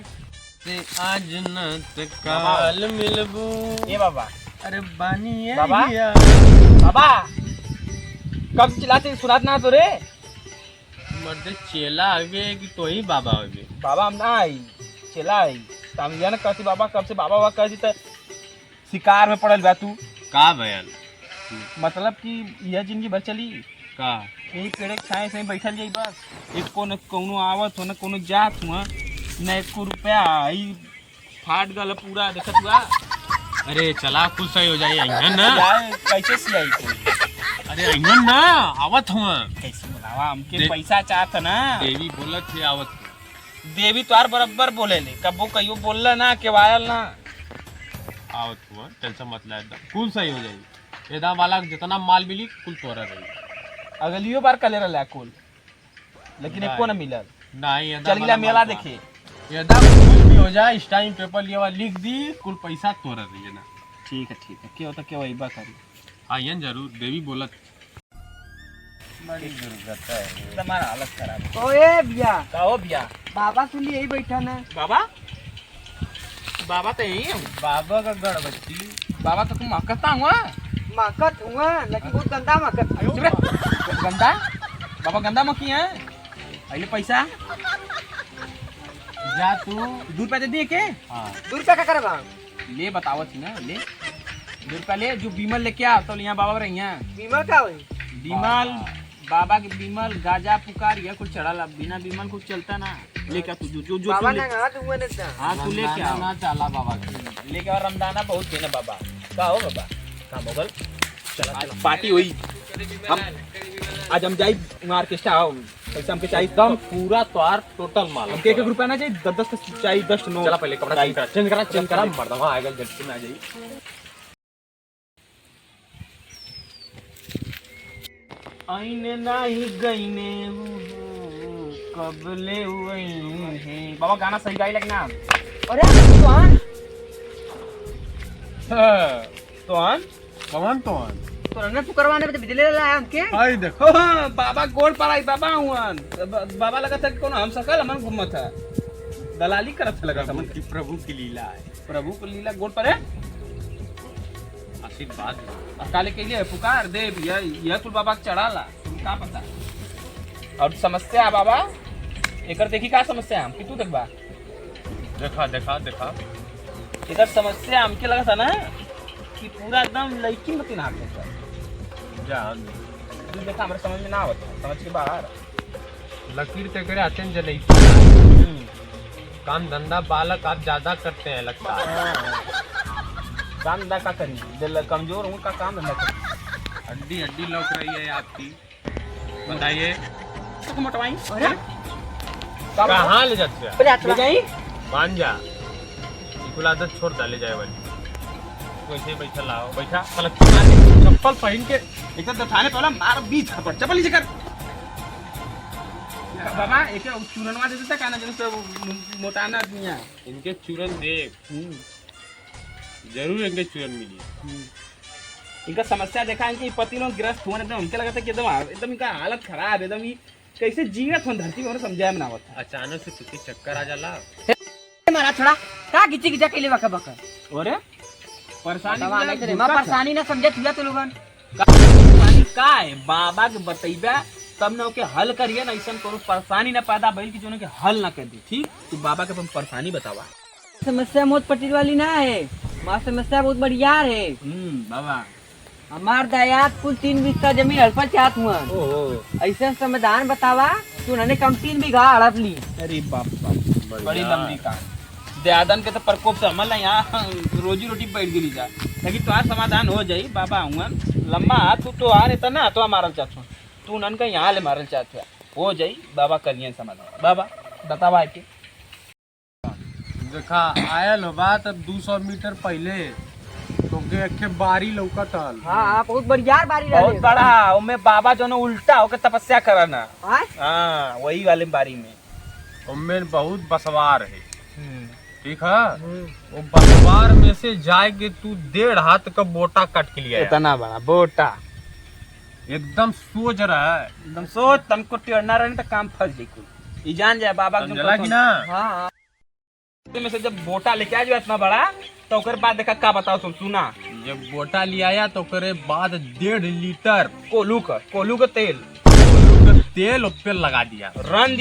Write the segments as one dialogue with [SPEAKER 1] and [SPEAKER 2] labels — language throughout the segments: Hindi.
[SPEAKER 1] से आज न काल मिलबू।
[SPEAKER 2] ए बाबा,
[SPEAKER 1] अरे बानी है
[SPEAKER 2] बाबा?
[SPEAKER 1] भैया।
[SPEAKER 2] बाबा कब से चिल्लाते सुनात ना तो रे।
[SPEAKER 1] मर्द चेला आगे कि तो ही बाबा आगे।
[SPEAKER 2] बाबा हम ना आई, चला आई समझिया ना कहती बाबा कब से बाबा बाबा कहती तो शिकार में पड़ल बा तू।
[SPEAKER 1] का बयान
[SPEAKER 2] मतलब कि यह जिंदगी भर चली
[SPEAKER 1] का
[SPEAKER 2] यही पेड़ के छाए से बैठल जाई बस। एक को न कोनो आवत हो न कोनो जात हुआ न एको रुपया आई फाट गल पूरा देखत हुआ।
[SPEAKER 1] अरे चला कुछ सही हो जाए अइहन ना।
[SPEAKER 2] यार कैसे सियाई तू?
[SPEAKER 1] अरे अइहन ना आवत हुआ।
[SPEAKER 2] कैसे बुलावा हमके पैसा चाहत ना।
[SPEAKER 1] देवी बोलत थे आवत हुआ।
[SPEAKER 2] देवी तोहार बराबर बोले ले कबो कहियो बोलला ना केवायल ना।
[SPEAKER 1] आवत हुआ टेंशन मत ले कुल सही हो जाए। ये दाम वाला जितना माल मिली कुल तोरा रही।
[SPEAKER 2] अगलियो बार कले रहा कुल लेकिन एको न मिलल।
[SPEAKER 1] नहीं ये
[SPEAKER 2] चल गिला मेला देखे।
[SPEAKER 1] ये दाम कुछ भी हो जाए इस टाइम पेपर लिया लिख दी कुल पैसा तोरा रही है ना।
[SPEAKER 2] ठीक है क्यों तो क्यों वही करी।
[SPEAKER 1] आइयन जरूर देवी बोलत।
[SPEAKER 2] बड़ी दुर्गत है तुम्हारा हालत खराब है।
[SPEAKER 3] तो ए भैया
[SPEAKER 2] का हो भैया?
[SPEAKER 3] बाबा सुन यही बैठा ना।
[SPEAKER 2] बाबा बाबा तो यही है। बाबा का गढ़ बच्ची बाबा तो तुम कहता हुआ
[SPEAKER 3] मकत हुआ लेकिन बहुत गंदा मकत है।
[SPEAKER 2] गंदा बाबा गंदा मक्खी है। अरे पैसा
[SPEAKER 1] जा तू।
[SPEAKER 2] दूध पैसे दिए के
[SPEAKER 1] हाँ
[SPEAKER 3] 2 रुपया का करबा
[SPEAKER 2] ले बताओ थी ना ले 2 रुपया ले जो बीमल लेके आ तो यहाँ बाबा रही हैं।
[SPEAKER 3] बीमा का होई
[SPEAKER 2] बीमल बाबा के बीमल गाजा पुकार या कुछ चढ़ा बिना बीमल कुछ चलता ना। लेके आ तू जो जो जो
[SPEAKER 3] बाबा
[SPEAKER 2] तू
[SPEAKER 3] ना
[SPEAKER 2] ले-
[SPEAKER 3] हाथ हुआ ना।
[SPEAKER 2] हाँ तू लेके आ
[SPEAKER 1] ना चला बाबा के।
[SPEAKER 2] लेके आ रमदाना बहुत देना बाबा। का हो बाबा का मोगल चला चला पार्टी हुई। हम आज हम जाई ऑर्केस्ट्रा आओ पैसा हमके चाहिए
[SPEAKER 1] एकदम पूरा तोहार टोटल माल।
[SPEAKER 2] हमके 1 रुपया ना चाहिए 10 चाहिए 10 नो।
[SPEAKER 1] चला पहले कपड़ा चेंज करा मर्दवा आएगा झटके में आ जाई।
[SPEAKER 2] आईने नहीं गईने कब ले हुए हैं। बाबा गाना सही गाई लगना।
[SPEAKER 3] अरे कौन
[SPEAKER 2] तो आन
[SPEAKER 1] कौन तो
[SPEAKER 3] तो रंगन फुकरवाने पे बिजली लाया हमके।
[SPEAKER 1] आई देखो
[SPEAKER 2] हो बाबा गोल पर आई बाबा हुआन बाबा लगा था कि कौन हम सकल हमन घूमत था दलाली करत लगा था
[SPEAKER 1] की प्रभु की लीला है।
[SPEAKER 2] प्रभु को लीला गोल पर है।
[SPEAKER 1] आशीर्वाद
[SPEAKER 2] काले के लिए पुकार दे यह कुल बाबा के चढ़ाला का पता। और समस्या बाबा एकर देखी का समस्या हम कि तू देखबा।
[SPEAKER 1] देखा देखा देखा
[SPEAKER 2] इधर समस्या हमके लगा था ना कि पूरा एकदम लड़की मत ना हाथ
[SPEAKER 1] जा
[SPEAKER 2] तू देखा हमारे समझ में ना आवत समझ के बाहर।
[SPEAKER 1] लकीर ते करे आते हैं जले काम धंधा बालक आप ज्यादा करते हैं लगता है।
[SPEAKER 2] काम धंधा का करी दिल कमजोर हूँ का काम धंधा करी।
[SPEAKER 1] हड्डी हड्डी लौक रही है आपकी बताइए
[SPEAKER 2] तो मोटवाई
[SPEAKER 3] अरे
[SPEAKER 1] कहाँ ले जाते हैं?
[SPEAKER 3] अरे
[SPEAKER 2] ले जाई
[SPEAKER 1] मान जा कुल आदत छोड़ डाले जाए वाली वैसे बैठा लाओ बैठा चप्पल पहन के
[SPEAKER 2] एकदम थाने पहला मार बीच पर चप्पल नीचे कर। बाबा एक चूरनवा दे देता काना जन से मोटाना दुनिया।
[SPEAKER 1] इनके चूरन देख जरूर इनके चूरन मिली।
[SPEAKER 2] इनका समस्या देखा इनके पति लोग ग्रस्त हुए एकदम हमके लगा था कि एकदम इनका हालत खराब एकदम ही कैसे जीवित हो धरती में समझाया में ना होता।
[SPEAKER 1] अचानक से तुझे चक्कर आ जाला।
[SPEAKER 3] मारा थोड़ा का गिची गिचा के लिए बका बका
[SPEAKER 2] और परेशानी
[SPEAKER 3] दवा नहीं करे मैं परेशानी ना समझे तुया तो लोगन
[SPEAKER 2] परेशानी का है बाबा के बतैबा तब ना ओके हल करिए ना ऐसा कोनो परेशानी ना पैदा भइल कि जोन के हल ना कर दी। ठीक तू बाबा के परेशानी बतावा।
[SPEAKER 3] समस्या मौत पट्टी वाली ना है मां समस्या बहुत बढ़िया है।
[SPEAKER 2] बाबा
[SPEAKER 3] हमार दायाद कुल 3 बिस्सा जमीन हड़पा चाहत हुआ।
[SPEAKER 2] ओहो
[SPEAKER 3] ऐसा समाधान बतावा तू ने कम 3 बीघा हड़प ली।
[SPEAKER 2] अरे बाप बाप बड़ी लंबी कहानी। दयादन के तो प्रकोप से हमल यहाँ रोजी रोटी बैठ गई जा लेकिन तुम्हारा समाधान हो जाई। बाबा हुआ लम्बा हाथ तो आ रहता ना तो मारल चाहत तू नन का यहाँ ले मारल चाहत हो जाई। बाबा करिए समाधान। बाबा बतावा के
[SPEAKER 1] देखा आयल हो बात अब 200 मीटर पहले तो के बारी लौकतल।
[SPEAKER 3] हां बहुत बढ़िया बारी
[SPEAKER 2] बहुत
[SPEAKER 3] रहे।
[SPEAKER 2] बड़ा उनमें बाबा जो उल्टा होकर तपस्या कराना।
[SPEAKER 3] हां
[SPEAKER 2] हाँ वही वाले बारी में
[SPEAKER 1] उनमें बहुत बसवार है। ठीक है वो बसवार में से जाएगे तू 1.5 हाथ का बोटा कट के लिया
[SPEAKER 2] इतना बड़ा बोटा
[SPEAKER 1] एकदम सोच रहा है
[SPEAKER 2] एकदम सोच तनको टेढ़ना रहे तो काम फंस जाई कुल। ई जान जाए बाबा
[SPEAKER 1] समझला कि ना।
[SPEAKER 3] हां
[SPEAKER 2] में से जब बोटा लेके आ इतना बड़ा तो ओकर बाद देखा का बताओ तुम सुना।
[SPEAKER 1] जब बोटा ले आया तो करे बाद 1.5 लीटर
[SPEAKER 2] कोलू का तेल
[SPEAKER 1] तेल उस पे लगा दिया,
[SPEAKER 2] रन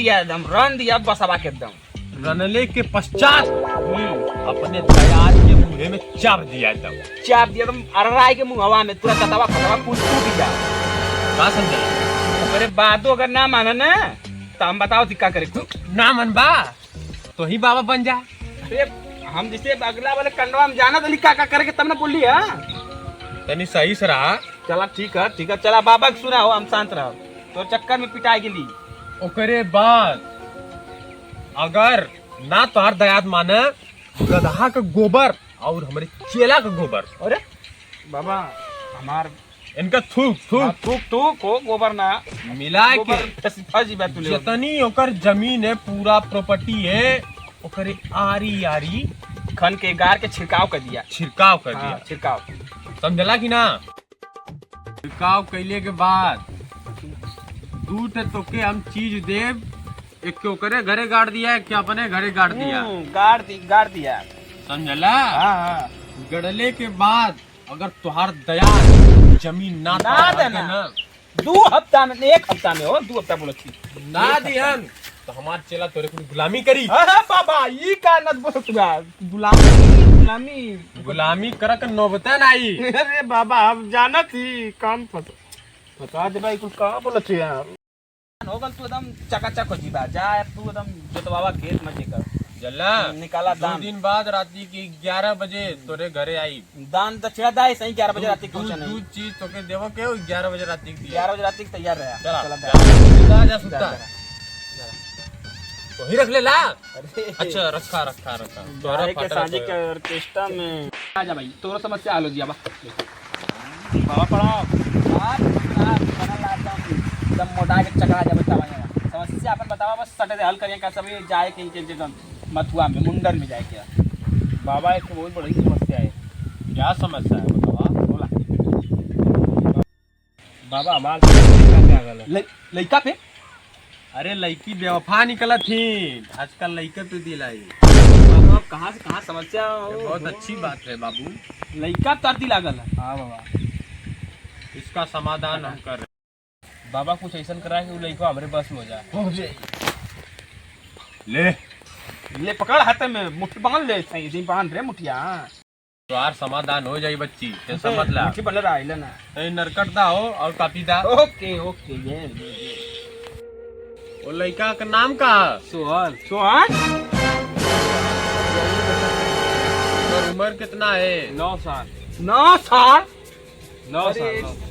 [SPEAKER 2] दिया बसवा के एकदम।
[SPEAKER 1] रनले के पश्चात अपने दयाल के मुंह में चाप दिया एकदम
[SPEAKER 2] अरराय के मुंह हवा में पूरा कतवा फटवा कूद जा।
[SPEAKER 1] का समझे?
[SPEAKER 2] ओकरे बादो अगर ना माने ना तो हम बताओ क्या करे
[SPEAKER 1] ना मनबा तो ही बाबा बन जा।
[SPEAKER 2] अरे हम जैसे अगला वाले कंडवा में जाना तो का करके तब ना बोली है।
[SPEAKER 1] तनी सही से रहा।
[SPEAKER 2] चला ठीक है चला बाबा के सुना हो, हम शांत रहो तो चक्कर में पिटाई गेली।
[SPEAKER 1] ओकरे बाद अगर ना तोहार दयाद माने गधा का गोबर और हमारे चेला का गोबर,
[SPEAKER 2] अरे बाबा हमार
[SPEAKER 1] इनका थूक
[SPEAKER 2] हो गोबर ना
[SPEAKER 1] मिला के
[SPEAKER 2] फंसी बात तू ले।
[SPEAKER 1] जितनी ओकर जमीन है पूरा प्रॉपर्टी है ओकरे आरी
[SPEAKER 2] खन के गार के छिड़काव कर दिया।
[SPEAKER 1] छिड़काव समझला कि ना? छिड़काव कैले के बाद दूध तोके हम चीज देव, एक के ओकरे घरे गाड़ दिया, एक के अपने घरे गाड़ दिया।
[SPEAKER 2] गाड़ दिया
[SPEAKER 1] समझला?
[SPEAKER 2] हाँ।
[SPEAKER 1] गड़ले के बाद अगर तुहार दया जमीन ना
[SPEAKER 2] देना ना 2 हफ्ता में 1 हफ्ता में हो 2 हफ्ता बोला थी
[SPEAKER 1] ना दिहन तो हमार चेला तोरे को गुलामी करी।
[SPEAKER 2] अरे बाबा ये का न बोल तू गुलामी
[SPEAKER 1] करक नौबते नहीं।
[SPEAKER 2] अरे बाबा हम जाना थी काम बता दे भाई कुछ कहां बोला थी यार। होगल तू एकदम चकाचक हो जीबा जा तू एकदम जोतवावा खेत में जेकर
[SPEAKER 1] जल्ला
[SPEAKER 2] निकाला दान।
[SPEAKER 1] 2 दिन बाद राती की 11 बजे तोरे घरे आई
[SPEAKER 2] दान दक्षिणा दाई सही 11 बजे रात पहुंचा नहीं।
[SPEAKER 1] दूध चीज तोके देवो के 11 बजे राती की
[SPEAKER 2] 11 बजे रात तैयार रहा।
[SPEAKER 1] चला जा सुता तो ही रख ले ला। अच्छा रखा
[SPEAKER 2] तोरा के साजी के ऑर्केस्ट्रा में आ जा भाई तोरा समस्या हल हो दिया बाबा पढ़ो एकदम मोटा के चकरा जा बतावा समस्या अपन बतावा बस सटे हल करिए का सब जाए के एकदम मथुआ में मुंडन में जाए के। बाबा एक बहुत बड़ी समस्या है।
[SPEAKER 1] क्या समस्या है बतावा?
[SPEAKER 2] बोला बाबा हमार क्या गल लइका पे।
[SPEAKER 1] अरे लड़की बेवफा निकला थी आजकल लड़के पे दिलाई।
[SPEAKER 2] बाबा कहाँ से कहाँ समस्या
[SPEAKER 1] बहुत अच्छी बात है बाबू।
[SPEAKER 2] लइका तरती लागल है। हाँ बाबा
[SPEAKER 1] इसका समाधान हम कर रहे।
[SPEAKER 2] बाबा कुछ ऐसा करा कि वो लइका हमारे बस में हो जाए। ले पकड़ हाथ में मुट्ठी बांध ले सही बांध रे मुठिया
[SPEAKER 1] तो यार समाधान हो जाए बच्ची टेंशन मत ला।
[SPEAKER 2] मुट्ठी बन रहा है ना
[SPEAKER 1] तो नरकट दा हो और कापी दा।
[SPEAKER 2] ओके ये
[SPEAKER 1] वो लड़का का नाम का
[SPEAKER 2] सोहन
[SPEAKER 1] और उम्र कितना है?
[SPEAKER 2] 9 साल 9 साल।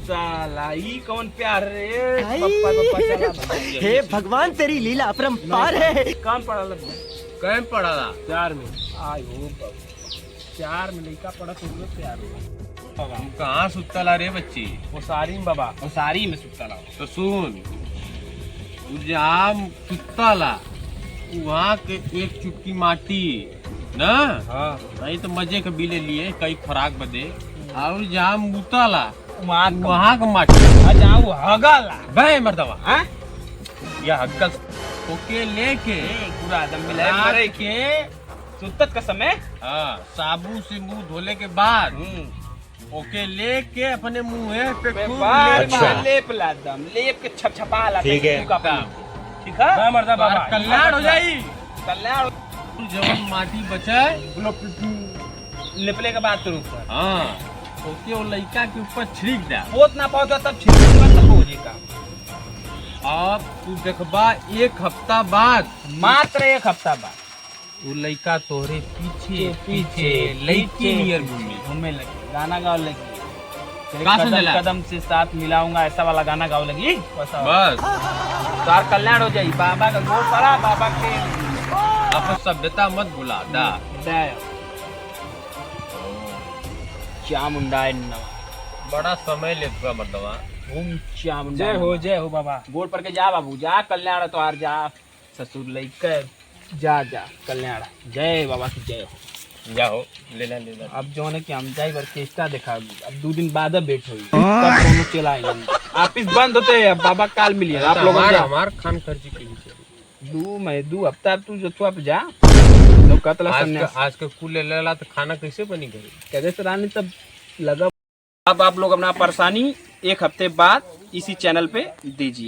[SPEAKER 2] साला ई कौन प्यार रे पप्पा चला।
[SPEAKER 3] हे भगवान तेरी लीला अपरंपार है।
[SPEAKER 2] कौन पढ़ा
[SPEAKER 1] कहीं पढ़ा था?
[SPEAKER 2] 4 में। आयो 4 में लड़का पढ़ा तो प्यार
[SPEAKER 1] बाबा हम कहाँ सुतला रे बच्ची?
[SPEAKER 2] ओसारी में बाबा ओसारी में सुतला।
[SPEAKER 1] तो सुन जहाँ सुतला वहाँ के एक चुटकी माटी ना नहीं तो मजे के बिले लिए कई खुराक बदे और जहाँ मुतला वहाँ का माटी
[SPEAKER 2] जहाँ वो हगला
[SPEAKER 1] बे मर्दवा या हगल ओके लेके
[SPEAKER 2] पूरा आदम मिला मरे के सुतत का समय।
[SPEAKER 1] हाँ साबुन से मुंह धोले के बाद ओके लेके अपने मुंह पे लेप के छपछपा ला। ठीक है
[SPEAKER 2] मर्दा बाबा
[SPEAKER 1] कल्याण हो जाई।
[SPEAKER 2] कल्याण
[SPEAKER 1] जब माटी बचे
[SPEAKER 2] लिपले के बाद तुम
[SPEAKER 1] हाँ ओके वो लड़का के ऊपर छिड़क दे।
[SPEAKER 2] पोत ना पाओ तब छिड़कना तब हो जाएगा।
[SPEAKER 1] अब तू देखबा 1 हफ्ता बाद
[SPEAKER 2] मात्र 1 हफ्ता बाद
[SPEAKER 1] वो लड़का तोरे पीछे लड़की नियर
[SPEAKER 2] घूमने लगी गाना गाओ लगी
[SPEAKER 1] कदम
[SPEAKER 2] से साथ मिलाऊंगा ऐसा वाला गाना गाओ लगी
[SPEAKER 1] बस
[SPEAKER 2] तार कल्याण हो जाये। बाबा का गोर पड़ा बाबा के
[SPEAKER 1] अब सभ्यता मत भुला दा।
[SPEAKER 2] चामुंडा
[SPEAKER 1] बड़ा समय लेता मर्दवा।
[SPEAKER 2] जय हो बाबा गोड़ पर के जा बाबू जा कल्याण तो हार जा ससुर लेकर जा कल्याण। जय बाबा की जय हो।
[SPEAKER 1] जाओ ले ला
[SPEAKER 2] अब जो है कि हम जाए ऑर्केस्ट्रा देखा अब 2 दिन बाद भेंट हुई तब दोनों चला ऑफिस बंद होते अब बाबा काल मिलिए आप लोग
[SPEAKER 1] हमार खान खर्ची
[SPEAKER 2] 2 हफ्ता तू जो जा कहतला सन्यास
[SPEAKER 1] आज का कुल ले लेला तो खाना कैसे बनी गई?
[SPEAKER 2] कहते तो रानी तब लगा। अब आप लोग अपना परेशानी एक हफ्ते बाद इसी चैनल पे दीजिए।